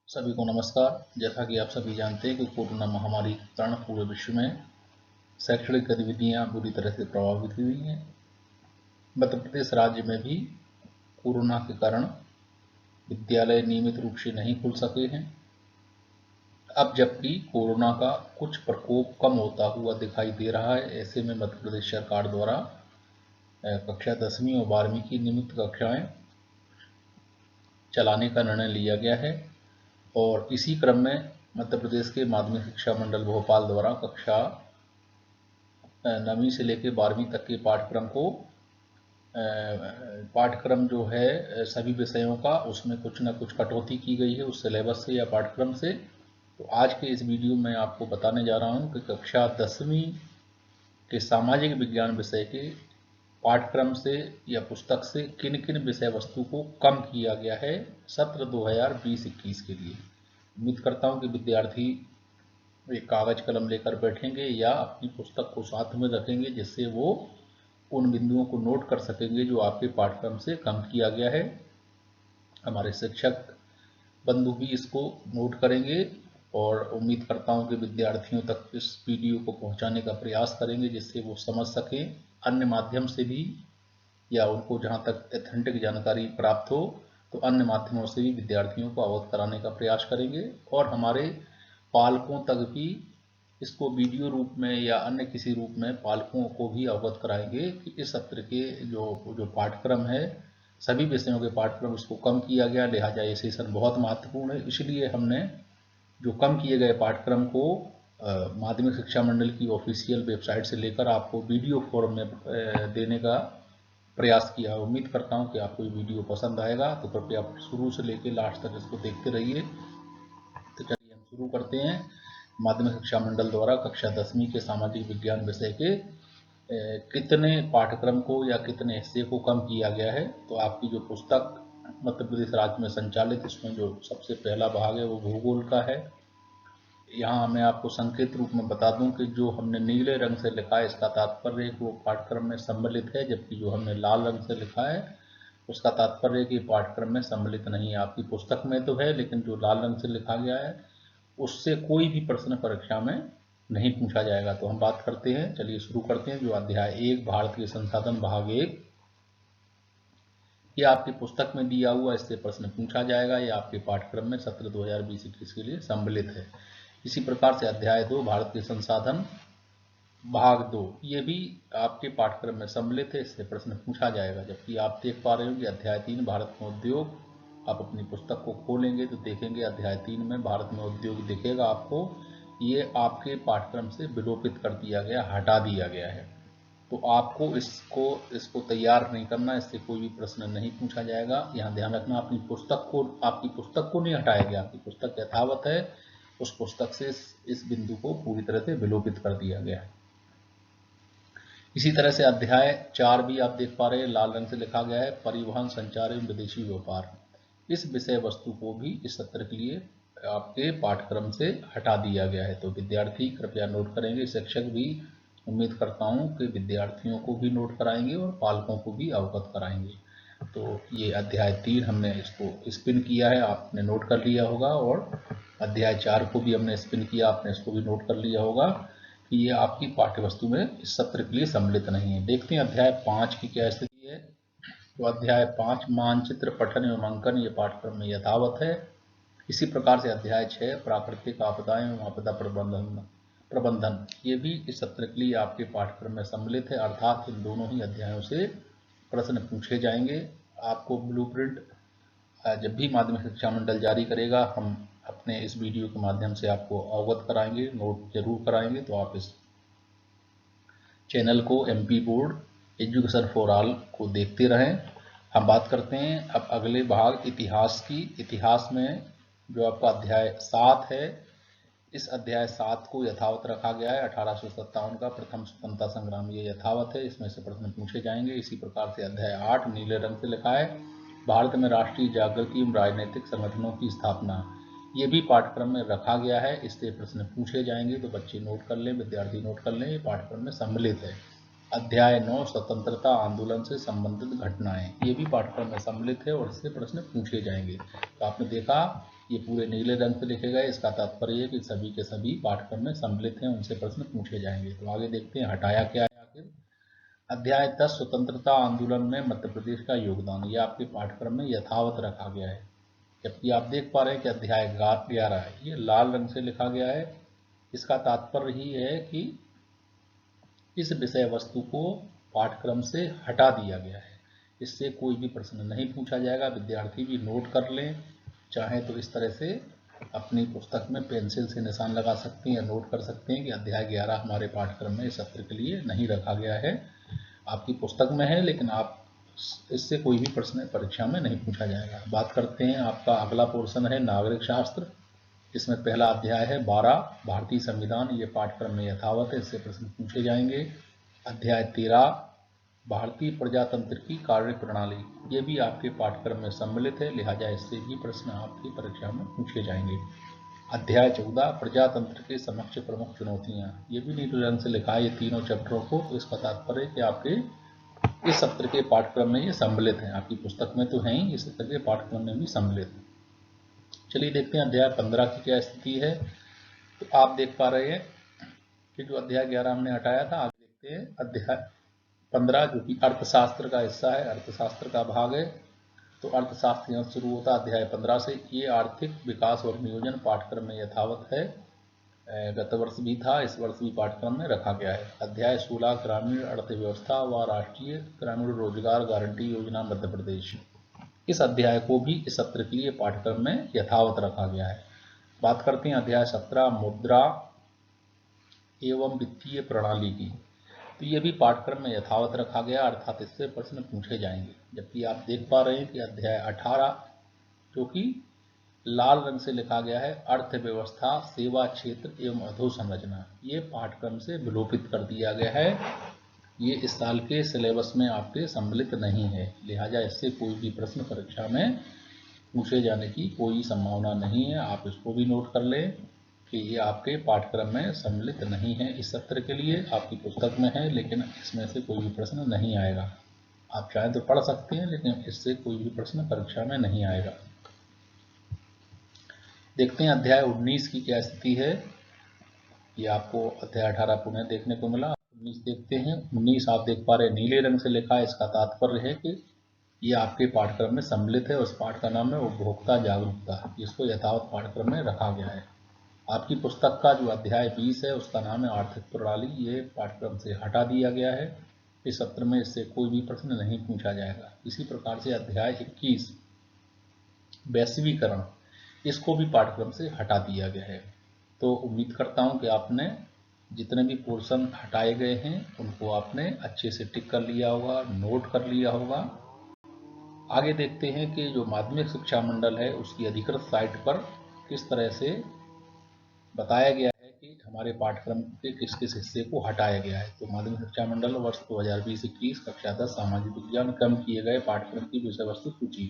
सभी को नमस्कार। जैसा कि आप सभी जानते हैं कि कोरोना महामारी के कारण पूरे विश्व में शैक्षणिक गतिविधियां बुरी तरह से प्रभावित हुई हैं। मध्य प्रदेश राज्य में भी कोरोना के कारण विद्यालय नियमित रूप से नहीं खुल सके हैं। अब जबकि कोरोना का कुछ प्रकोप कम होता हुआ दिखाई दे रहा है, ऐसे में मध्य प्रदेश सरकार द्वारा कक्षा 10वीं और 12वीं की नियमित कक्षाएं चलाने का निर्णय लिया गया है। और इसी क्रम में मध्य प्रदेश के माध्यमिक शिक्षा मंडल भोपाल द्वारा कक्षा 9वीं से लेकर 12वीं तक के पाठ्यक्रम जो है सभी विषयों का, उसमें कुछ न कुछ कटौती की गई है उस सिलेबस से या पाठ्यक्रम से। तो आज के इस वीडियो में आपको बताने जा रहा हूं कि कक्षा 10वीं के सामाजिक विज्ञान विषय के पाठ्यक्रम से या पुस्तक से किन किन विषय वस्तु को कम किया गया है सत्र 2020-21 के लिए। उम्मीद करता हूं कि विद्यार्थी एक कागज कलम लेकर बैठेंगे या अपनी पुस्तक को साथ में रखेंगे, जिससे वो उन बिंदुओं को नोट कर सकेंगे जो आपके पाठ्यक्रम से कम किया गया है। हमारे शिक्षक बंधु भी इसको नोट करेंगे और उम्मीद करता हूं कि विद्यार्थियों तक इस वीडियो को पहुंचाने का प्रयास करेंगे, जिससे वो समझ सकें। अन्य माध्यम से भी या उनको जहां तक ऑथेंटिक जानकारी प्राप्त हो तो अन्य माध्यमों से भी विद्यार्थियों को अवगत कराने का प्रयास करेंगे। और हमारे पालकों तक भी इसको वीडियो रूप में या अन्य किसी रूप में पालकों को भी अवगत कराएंगे कि इस सत्र के जो पाठ्यक्रम है, सभी विषयों के पाठ्यक्रम उसको कम किया गया, लिहाजा ये सेशन बहुत महत्वपूर्ण है। इसलिए हमने जो कम किए गए पाठ्यक्रम को माध्यमिक शिक्षा मंडल की ऑफिशियल वेबसाइट से लेकर आपको वीडियो फॉर्म में देने का प्रयास किया। उम्मीद करता हूं कि आपको ये वीडियो पसंद आएगा, तो कृपया शुरू से लेकर लास्ट तक इसको देखते रहिए। तो चलिए हम शुरू करते हैं। माध्यमिक शिक्षा मंडल द्वारा कक्षा 10वीं के सामाजिक विज्ञान विषय के कितने पाठ्यक्रम को या कितने हिस्से को कम किया गया है। तो आपकी जो पुस्तक मध्य प्रदेश राज्य में संचालित, इसमें जो सबसे पहला भाग है वो भूगोल का है। यहाँ मैं आपको संकेत रूप में बता दूं कि जो हमने नीले रंग से लिखा है इसका तात्पर्य है कि वो पाठ्यक्रम में सम्मिलित है, जबकि जो हमने लाल रंग से लिखा है उसका तात्पर्य है कि पाठ्यक्रम में सम्मिलित नहीं है। आपकी पुस्तक में तो है, लेकिन जो लाल रंग से लिखा गया है उससे कोई भी प्रश्न परीक्षा में नहीं पूछा जाएगा। तो हम बात करते हैं, चलिए शुरू करते हैं। जो अध्याय 1 भारतीय संसाधन भाग 1, ये आपकी पुस्तक में दिया हुआ, इससे प्रश्न पूछा जाएगा। ये आपके पाठ्यक्रम में सत्र 2020-21 के लिए सम्मिलित है। इसी प्रकार से अध्याय 2 भारतीय संसाधन भाग 2, ये भी आपके पाठ्यक्रम में सम्मिलित है, इससे प्रश्न पूछा जाएगा। जबकि आप देख पा रहे हो कि अध्याय 3 भारत में उद्योग, आप अपनी पुस्तक को खोलेंगे तो देखेंगे अध्याय 3 में भारत में उद्योग दिखेगा आपको। ये आपके पाठ्यक्रम से विलोपित कर दिया गया, हटा दिया गया है। तो आपको इसको तैयार नहीं करना, इससे कोई भी प्रश्न नहीं पूछा जाएगा। यहाँ ध्यान रखना, आपकी पुस्तक को नहीं हटाया गया, आपकी पुस्तक यथावत है। उस पुस्तक से इस बिंदु को पूरी तरह से विलोपित कर दिया गया है। इसी तरह से अध्याय 4 भी आप देख पा रहे हैं, लाल रंग से लिखा गया है परिवहन, संचार एवं विदेशी व्यापार। इस विषय वस्तु को भी इस सत्र के लिए आपके पाठ्यक्रम से हटा दिया गया है। तो विद्यार्थी कृपया नोट करेंगे, शिक्षक भी उम्मीद करता हूं कि विद्यार्थियों को भी नोट कराएंगे और पालकों को भी अवगत कराएंगे। तो ये अध्याय 3 हमने इसको स्पिन किया है, आपने नोट कर लिया होगा। और अध्याय 4 को भी हमने स्पिन किया, आपने इसको भी नोट कर लिया होगा कि ये आपकी पाठ्य वस्तु में इस सत्र के लिए सम्मिलित नहीं है। देखते हैं अध्याय 5 की क्या स्थिति है। तो अध्याय 5 मानचित्र पठन एवं अंकन, ये पाठ्यक्रम में यथावत है। इसी प्रकार से अध्याय 6 प्राकृतिक आपदाएं एवं आपदा प्रबंधन, ये भी इस सत्र के लिए आपके पाठ्यक्रम में सम्मिलित है, अर्थात इन दोनों ही अध्यायों से प्रश्न पूछे जाएंगे। आपको ब्लूप्रिंट जब भी माध्यमिक शिक्षा मंडल जारी करेगा, हम अपने इस वीडियो के माध्यम से आपको अवगत कराएंगे, नोट जरूर कराएंगे। तो आप इस चैनल को MP board education for all को देखते रहें। हम बात करते हैं अब अगले भाग इतिहास की। इतिहास में जो आपका अध्याय 7 है, इस अध्याय 7 को यथावत रखा गया है। 1857 का प्रथम स्वतंत्रता संग्राम ये यथावत है, इसमें से प्रश्न पूछे जाएंगे। इसी प्रकार से अध्याय 8 नीले रंग से लिखा है भारत में राष्ट्रीय जागृति एवं राजनीतिक संगठनों की स्थापना, ये भी पाठ्यक्रम में रखा गया है, इससे प्रश्न पूछे जाएंगे। तो बच्चे नोट कर लें, विद्यार्थी नोट कर लें, ये पाठ्यक्रम में सम्मिलित है। अध्याय 9 स्वतंत्रता आंदोलन से संबंधित घटनाएं, ये भी पाठ्यक्रम में सम्मिलित है और इससे प्रश्न पूछे जाएंगे। तो आपने देखा ये पूरे नीले रंग से लिखे गए। इसका तात्पर्य है कि सभी के सभी पाठ्यक्रम में सम्मिलित हैं, उनसे प्रश्न पूछे जाएंगे। तो आगे देखते हैं हटाया क्या है आखिर। अध्याय 10 स्वतंत्रता आंदोलन में मध्य प्रदेश का योगदान, ये आपके पाठ्यक्रम में यथावत रखा गया है। जबकि आप देख पा रहे हैं कि अध्याय 11 ये लाल रंग से लिखा गया है। इसका तात्पर्य ही है कि इस विषय वस्तु को पाठ्यक्रम से हटा दिया गया है। इससे कोई भी प्रश्न नहीं पूछा जाएगा। विद्यार्थी भी नोट कर लें, चाहे तो इस तरह से अपनी पुस्तक में पेंसिल से निशान लगा सकते हैं या नोट कर सकते हैं कि अध्याय 11 हमारे पाठ्यक्रम में इस सत्र के लिए नहीं रखा गया है। आपकी पुस्तक में है, लेकिन आप इससे कोई भी प्रश्न परीक्षा में नहीं पूछा जाएगा। बात करते हैं, आपका अगला पोर्शन है नागरिक शास्त्र। इसमें पहला अध्याय है 12 भारतीय संविधान, ये पाठ्यक्रम में यथावत है, इससे प्रश्न पूछे जाएंगे। अध्याय 13 भारतीय प्रजातंत्र की कार्य प्रणाली, ये भी आपके पाठ्यक्रम में सम्मिलित है, लिहाजा इससे भी प्रश्न आपकी परीक्षा में पूछे जाएंगे। अध्याय 14 प्रजातंत्र के समक्ष प्रमुख चुनौतियां, ये भी नीले रंग से लिखा है ये तीनों चैप्टरों को। तो इसका तात्पर्य है कि आपके इस सत्र के पाठ्यक्रम में ये सम्मिलित हैं। आपकी पुस्तक में तो है ही, इस सत्र के पाठ्यक्रम में भी सम्मिलित है। चलिए देखते हैं अध्याय 15 की क्या स्थिति है। तो आप देख पा रहे हैं कि जो अध्याय 11 हमने हटाया था, आगे देखते हैं अध्याय 15 जो कि अर्थशास्त्र का हिस्सा है, अर्थशास्त्र का भाग है। तो अर्थशास्त्र यहाँ शुरू होता है अध्याय 15 से। ये आर्थिक विकास और नियोजन पाठ्यक्रम में यथावत है, गत वर्ष भी था, इस वर्ष भी पाठ्यक्रम में रखा गया है। अध्याय 16 ग्रामीण अर्थव्यवस्था व राष्ट्रीय ग्रामीण रोजगार गारंटी योजना मध्य प्रदेश, इस अध्याय को भी इस सत्र के लिए पाठ्यक्रम में यथावत रखा गया है। बात करते हैं अध्याय 17 मुद्रा एवं वित्तीय प्रणाली की। तो ये भी पाठ्यक्रम में यथावत रखा गया, अर्थात इससे प्रश्न पूछे जाएंगे। जबकि आप देख पा रहे हैं कि अध्याय 18 जो कि लाल रंग से लिखा गया है अर्थव्यवस्था सेवा क्षेत्र एवं अधोसंरचना, ये पाठ्यक्रम से विलोपित कर दिया गया है। ये इस साल के सिलेबस में आपके सम्मिलित नहीं है, लिहाजा इससे कोई भी प्रश्न परीक्षा में पूछे जाने की कोई संभावना नहीं है। आप इसको भी नोट कर लें कि ये आपके पाठ्यक्रम में सम्मिलित नहीं है। इस सत्र के लिए आपकी पुस्तक में है, लेकिन इसमें से कोई भी प्रश्न नहीं आएगा। आप चाहें तो पढ़ सकते हैं, लेकिन इससे कोई भी प्रश्न परीक्षा में नहीं आएगा। देखते हैं अध्याय 19 की क्या स्थिति है। ये आपको अध्याय 18 पुनः देखने को मिला। 19 देखते हैं। 19 आप देख पा रहे नीले रंग से लिखा है। इसका तात्पर्य है कि ये आपके पाठ्यक्रम में सम्मिलित है। उस पाठ का नाम है उपभोक्ता जागरूकता, इसको यथावत पाठ्यक्रम में रखा गया है। आपकी पुस्तक का जो अध्याय 20 है उसका नाम है आर्थिक प्रणाली, ये पाठ्यक्रम से हटा दिया गया है। इस सत्र में इससे कोई भी प्रश्न नहीं पूछा जाएगा। इसी प्रकार से अध्याय 21 वैश्वीकरण, इसको भी पाठ्यक्रम से हटा दिया गया है। तो उम्मीद करता हूं कि आपने जितने भी पोर्शन हटाए गए हैं उनको आपने अच्छे से टिक कर लिया होगा, नोट कर लिया होगा। आगे देखते हैं कि जो माध्यमिक शिक्षा मंडल है उसकी अधिकृत साइट पर किस तरह से बताया गया है कि हमारे पाठ्यक्रम के किस किस हिस्से को हटाया गया है। तो माध्यमिक शिक्षा मंडल वर्ष 2020-21 कक्षा 10 सामाजिक विज्ञान कम किए गए पाठ्यक्रम की विषय वस्तु सूची।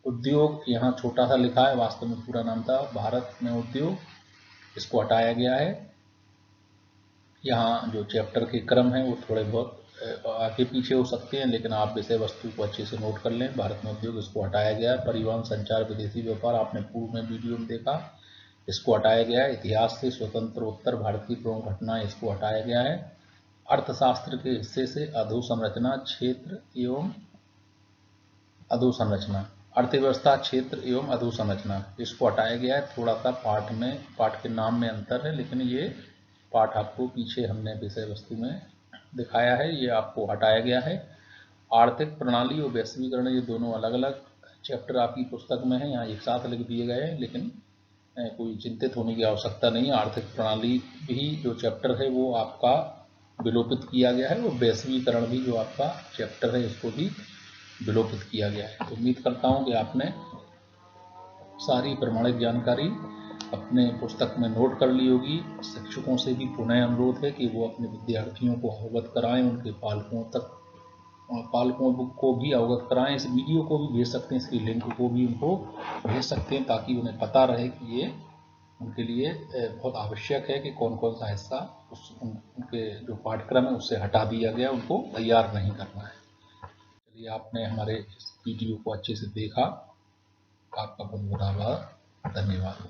उद्योग यहाँ छोटा सा लिखा है, वास्तव में पूरा नाम था भारत में उद्योग, इसको हटाया गया है। यहाँ जो चैप्टर के क्रम है वो थोड़े बहुत आगे पीछे हो सकते हैं, लेकिन आप विषय वस्तु को अच्छे से नोट कर लें। भारत में उद्योग इसको हटाया गया है। परिवहन संचार विदेशी व्यापार आपने पूर्व में वीडियो में देखा, इसको हटाया गया है। इतिहास से स्वतंत्रोत्तर भारत की प्रमुख घटनाएं, इसको हटाया गया है। अर्थशास्त्र के हिस्से से अधोसंरचना क्षेत्र एवं अधोसंरचना, अर्थव्यवस्था क्षेत्र एवं अधोसंरचना, इसको हटाया गया है। थोड़ा सा पाठ के नाम में अंतर है, लेकिन ये पाठ आपको पीछे हमने विषय वस्तु में दिखाया है, ये आपको हटाया गया है। आर्थिक प्रणाली और वैश्वीकरण, ये दोनों अलग अलग चैप्टर आपकी पुस्तक में है, यहाँ एक साथ लिख दिए गए हैं, लेकिन कोई चिंतित होने की आवश्यकता नहीं है। आर्थिक प्रणाली भी जो चैप्टर है वो आपका विलोपित किया गया है, और वैश्वीकरण भी जो आपका चैप्टर है इसको भी विलोपित किया गया है। तो उम्मीद करता हूँ कि आपने सारी प्रमाणिक जानकारी अपने पुस्तक में नोट कर ली होगी। शिक्षकों से भी पुनः अनुरोध है कि वो अपने विद्यार्थियों को अवगत कराएं, उनके पालकों को भी अवगत कराएं। इस वीडियो को भी भेज सकते हैं, इसकी लिंक को भी उनको भेज सकते हैं, ताकि उन्हें पता रहे कि ये उनके लिए बहुत आवश्यक है कि कौन कौन सा हिस्सा उनके जो पाठ्यक्रम है उससे हटा दिया गया, उनको तैयार नहीं करना है। चलिए, आपने हमारे इस वीडियो को अच्छे से देखा, आपका बहुत बहुत आभार। धन्यवाद।